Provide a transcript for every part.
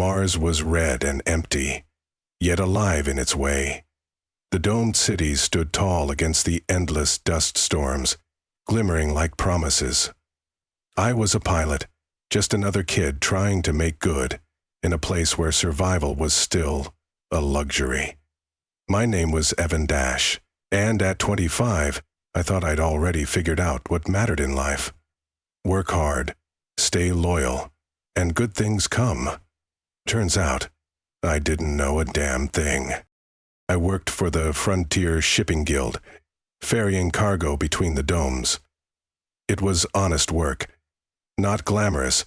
Mars was red and empty, yet alive in its way. The domed cities stood tall against the endless dust storms, glimmering like promises. I was a pilot, just another kid trying to make good in a place where survival was still a luxury. My name was Evan Dash, and at 25, I thought I'd already figured out what mattered in life. Work hard, stay loyal, and good things come. Turns out, I didn't know a damn thing. I worked for the Frontier Shipping Guild, ferrying cargo between the domes. It was honest work, not glamorous,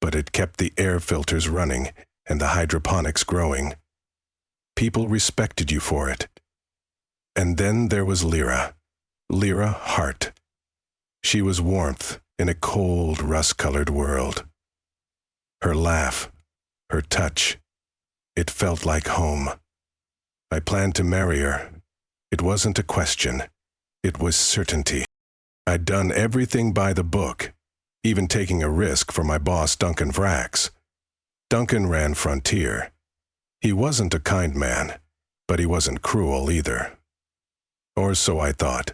but it kept the air filters running and the hydroponics growing. People respected you for it. And then there was Lyra Hart. She was warmth in a cold, rust-colored world. Her laugh, her touch, it felt like home. I planned to marry her. It wasn't a question. It was certainty. I'd done everything by the book, even taking a risk for my boss, Duncan Vrax. Duncan ran Frontier. He wasn't a kind man, but he wasn't cruel either. Or so I thought.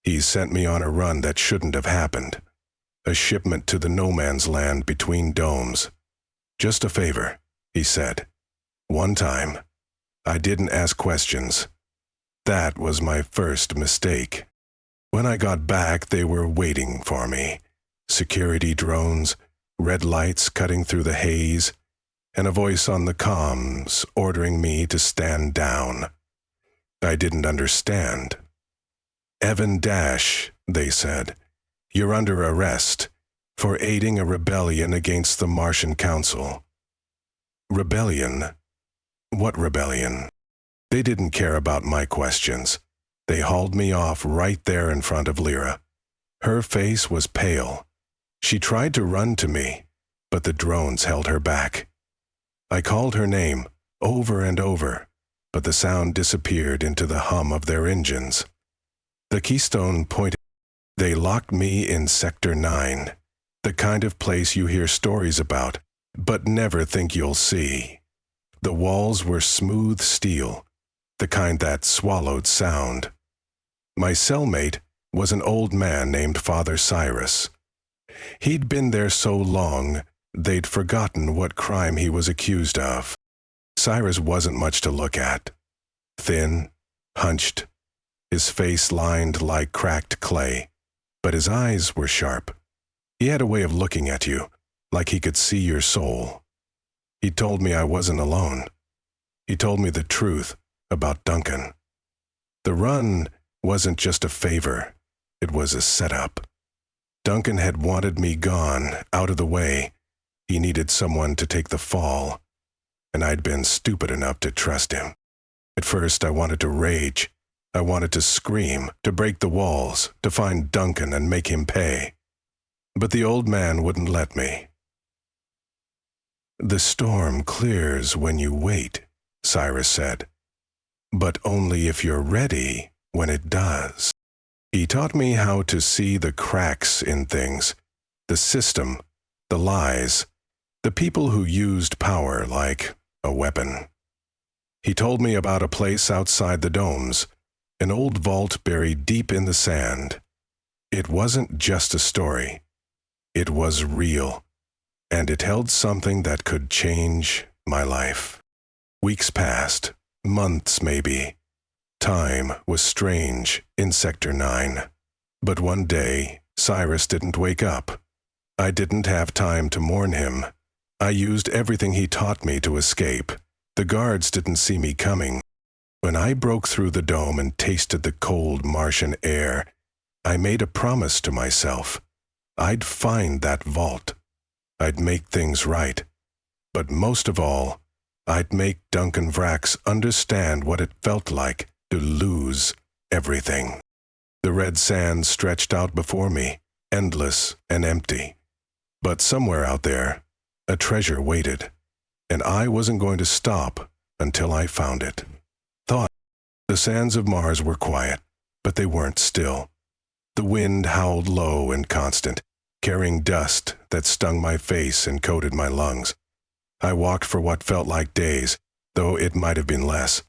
He sent me on a run that shouldn't have happened. A shipment to the no man's land between domes. Just a favor, he said. One time. I didn't ask questions. That was my first mistake. When I got back, they were waiting for me. Security drones, red lights cutting through the haze, and a voice on the comms ordering me to stand down. I didn't understand. Evan Dash, they said, you're under arrest for aiding a rebellion against the Martian Council. Rebellion? What rebellion? They didn't care about my questions. They hauled me off right there in front of Lyra. Her face was pale. She tried to run to me, but the drones held her back. I called her name over and over, but the sound disappeared into the hum of their engines. The keystone pointed. They locked me in Sector 9, the kind of place you hear stories about, but never think you'll see. The walls were smooth steel, the kind that swallowed sound. My cellmate was an old man named Father Cyrus. He'd been there so long, they'd forgotten what crime he was accused of. Cyrus wasn't much to look at. Thin, hunched, his face lined like cracked clay, but his eyes were sharp. He had a way of looking at you, like he could see your soul. He told me I wasn't alone. He told me the truth about Duncan. The run wasn't just a favor, it was a setup. Duncan had wanted me gone, out of the way. He needed someone to take the fall, and I'd been stupid enough to trust him. At first, I wanted to rage. I wanted to scream, to break the walls, to find Duncan and make him pay. But the old man wouldn't let me. The storm clears when you wait, Cyrus said, but only if you're ready when it does. He taught me how to see the cracks in things, the system, the lies, the people who used power like a weapon. He told me about a place outside the domes, an old vault buried deep in the sand. It wasn't just a story. It was real, and it held something that could change my life. Weeks passed, months maybe. Time was strange in Sector 9. But one day, Cyrus didn't wake up. I didn't have time to mourn him. I used everything he taught me to escape. The guards didn't see me coming. When I broke through the dome and tasted the cold Martian air, I made a promise to myself. I'd find that vault. I'd make things right. But most of all, I'd make Duncan Vrax understand what it felt like to lose everything. The red sand stretched out before me, endless and empty. But somewhere out there, a treasure waited, and I wasn't going to stop until I found it. The sands of Mars were quiet, but they weren't still. The wind howled low and constant, carrying dust that stung my face and coated my lungs. I walked for what felt like days, though it might have been less.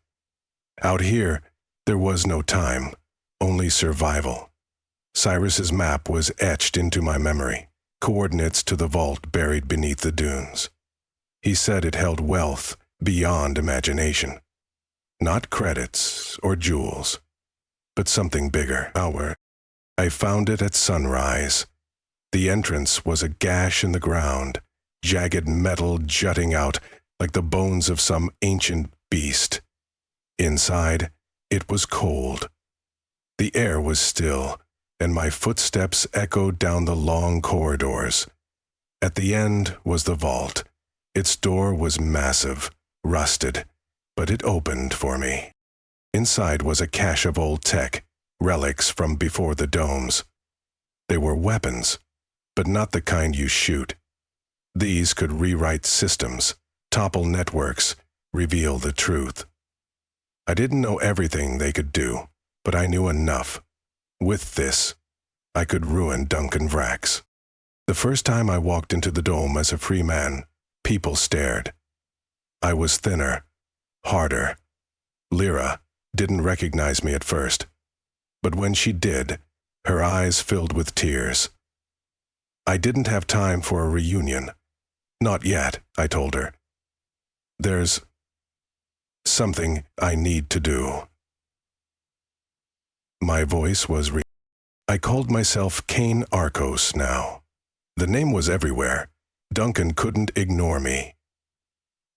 Out here, there was no time, only survival. Cyrus's map was etched into my memory, coordinates to the vault buried beneath the dunes. He said it held wealth beyond imagination. Not credits or jewels, but something bigger. I found it at sunrise. The entrance was a gash in the ground, jagged metal jutting out like the bones of some ancient beast. Inside, it was cold. The air was still, and my footsteps echoed down the long corridors. At the end was the vault. Its door was massive, rusted, but it opened for me. Inside was a cache of old tech, relics from before the domes. They were weapons, but not the kind you shoot. These could rewrite systems, topple networks, reveal the truth. I didn't know everything they could do, but I knew enough. With this, I could ruin Duncan Vrax. The first time I walked into the dome as a free man, people stared. I was thinner, harder. Lyra didn't recognize me at first, but when she did, her eyes filled with tears. I didn't have time for a reunion. Not yet, I told her. There's something I need to do. My voice was I called myself Cain Arcos now. The name was everywhere. Duncan couldn't ignore me.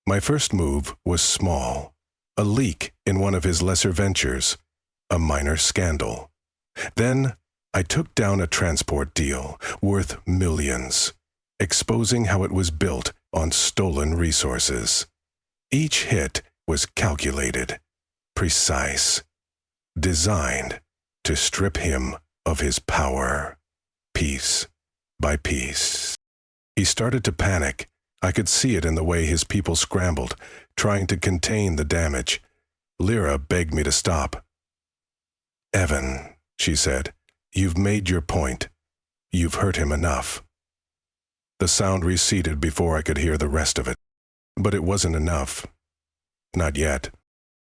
My first move was small, a leak in one of his lesser ventures, a minor scandal. Then I took down a transport deal worth millions, exposing how it was built on stolen resources. Each hit was calculated, precise, designed to strip him of his power, piece by piece. He started to panic. I could see it in the way his people scrambled, trying to contain the damage. Lyra begged me to stop. "Evan," she said, "you've made your point. You've hurt him enough." The sound receded before I could hear the rest of it. But it wasn't enough. Not yet.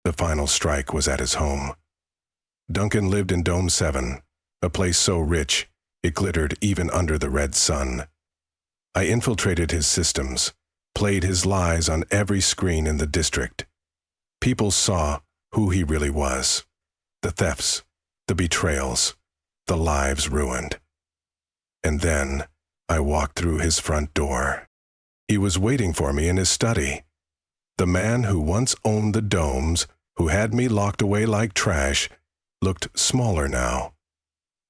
The final strike was at his home. Duncan lived in Dome 7, a place so rich it glittered even under the red sun. I infiltrated his systems, played his lies on every screen in the district. People saw who he really was. The thefts, the betrayals, the lives ruined. And then I walked through his front door. He was waiting for me in his study. The man who once owned the domes, who had me locked away like trash, looked smaller now.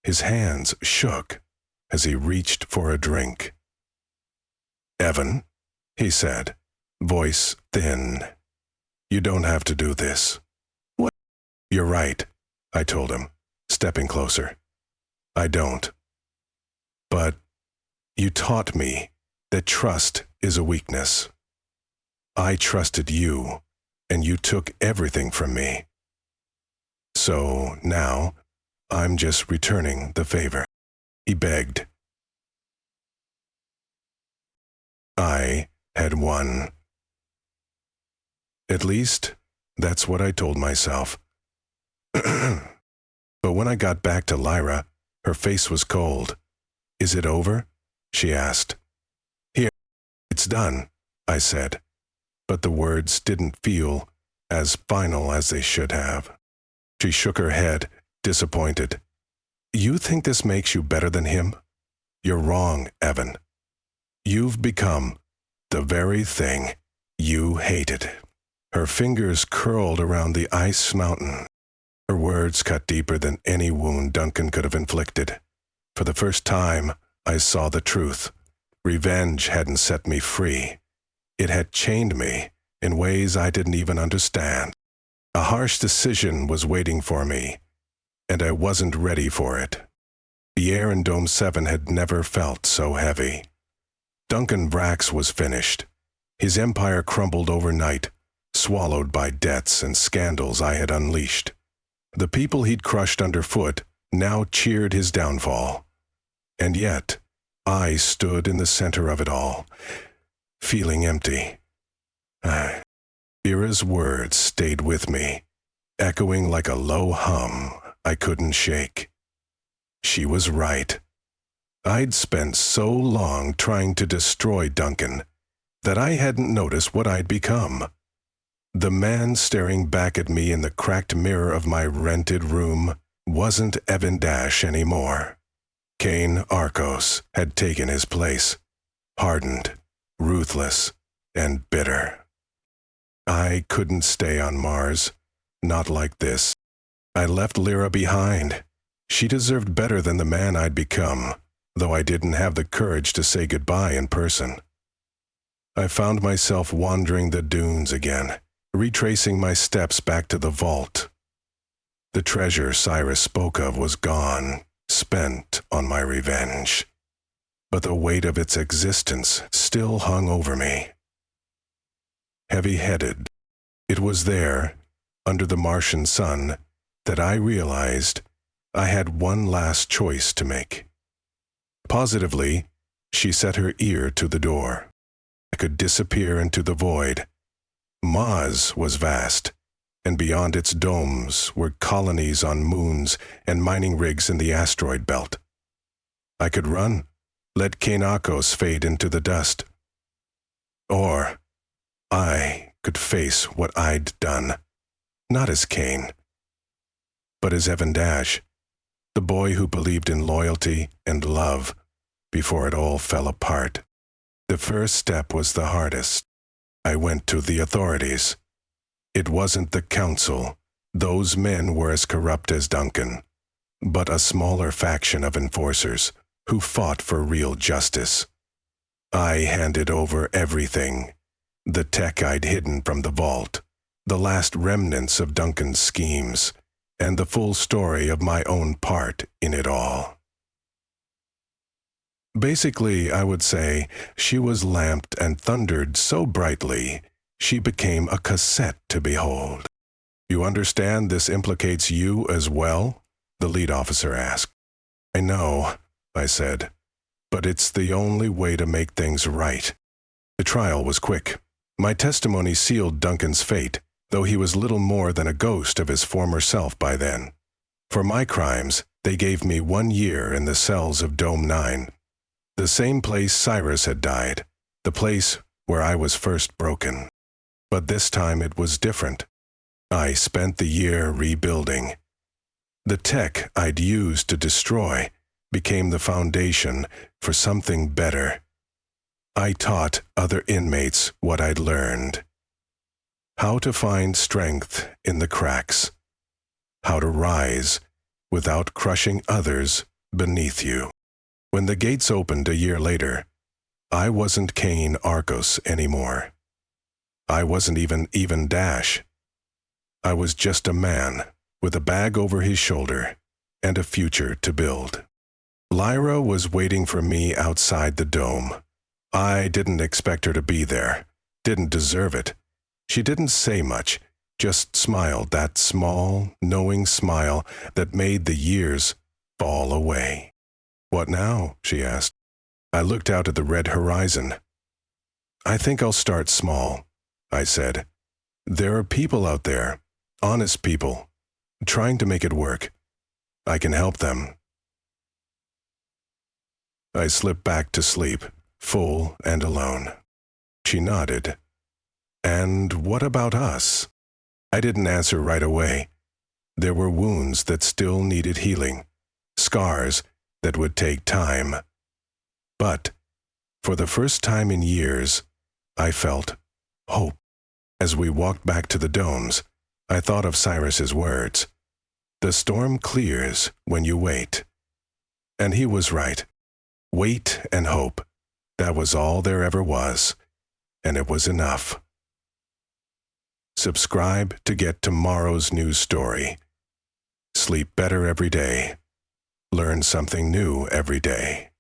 His hands shook as he reached for a drink. "Evan," he said, voice thin, "you don't have to do this." "What?" "You're right," I told him, stepping closer. "I don't. But you taught me that trust is a weakness. I trusted you, and you took everything from me. So now, I'm just returning the favor." He begged. I had won. At least, that's what I told myself. But when I got back to Lyra, her face was cold. "Is it over?" she asked. "Here, it's done," I said, but the words didn't feel as final as they should have. She shook her head, disappointed. "You think this makes you better than him? You're wrong, Evan. You've become the very thing you hated." Her fingers curled around the ice mountain. Her words cut deeper than any wound Duncan could have inflicted. For the first time, I saw the truth. Revenge hadn't set me free. It had chained me in ways I didn't even understand. A harsh decision was waiting for me, and I wasn't ready for it. The air in Dome 7 had never felt so heavy. Duncan Vrax was finished. His empire crumbled overnight, swallowed by debts and scandals I had unleashed. The people he'd crushed underfoot now cheered his downfall. And yet, I stood in the center of it all, feeling empty, Lyra's words stayed with me, echoing like a low hum I couldn't shake. She was right. I'd spent so long trying to destroy Duncan that I hadn't noticed what I'd become. The man staring back at me in the cracked mirror of my rented room wasn't Evan Dash anymore. Cain Arcos had taken his place, hardened, ruthless, and bitter. I couldn't stay on Mars, not like this. I left Lyra behind. She deserved better than the man I'd become, though I didn't have the courage to say goodbye in person. I found myself wandering the dunes again, retracing my steps back to the vault. The treasure Cyrus spoke of was gone, spent on my revenge. But the weight of its existence still hung over me. Heavy-headed, it was there, under the Martian sun, that I realized I had one last choice to make. Positively, she set her ear to the door. I could disappear into the void. Mars was vast, and beyond its domes were colonies on moons and mining rigs in the asteroid belt. I could run, let Cain Arcos fade into the dust. Or I could face what I'd done, not as Cain, but as Evan Dash, the boy who believed in loyalty and love before it all fell apart. The first step was the hardest. I went to the authorities. It wasn't the council. Those men were as corrupt as Duncan, but a smaller faction of enforcers who fought for real justice. I handed over everything. The tech I'd hidden from the vault, the last remnants of Duncan's schemes, and the full story of my own part in it all. Basically, I would say, she was lamped and thundered so brightly, she became a cassette to behold. "You understand this implicates you as well?" the lead officer asked. "I know," I said, "but it's the only way to make things right." The trial was quick. My testimony sealed Duncan's fate, though he was little more than a ghost of his former self by then. For my crimes, they gave me 1 year in the cells of Dome 9. The same place Cyrus had died, the place where I was first broken. But this time it was different. I spent the year rebuilding. The tech I'd used to destroy became the foundation for something better. I taught other inmates what I'd learned. How to find strength in the cracks. How to rise without crushing others beneath you. When the gates opened a year later, I wasn't Cain Arcos anymore. I wasn't even Dash. I was just a man with a bag over his shoulder and a future to build. Lyra was waiting for me outside the dome. I didn't expect her to be there, didn't deserve it. She didn't say much, just smiled, that small, knowing smile that made the years fall away. "What now?" she asked. I looked out at the red horizon. "I think I'll start small," I said. "There are people out there, honest people, trying to make it work. I can help them." I slipped back to sleep, full and alone. She nodded. "And what about us?" I didn't answer right away. There were wounds that still needed healing, scars that would take time. But, for the first time in years, I felt hope. As we walked back to the domes, I thought of Cyrus's words. "The storm clears when you wait." And he was right. Wait and hope. That was all there ever was, and it was enough. Subscribe to get tomorrow's news story. Sleep better every day. Learn something new every day.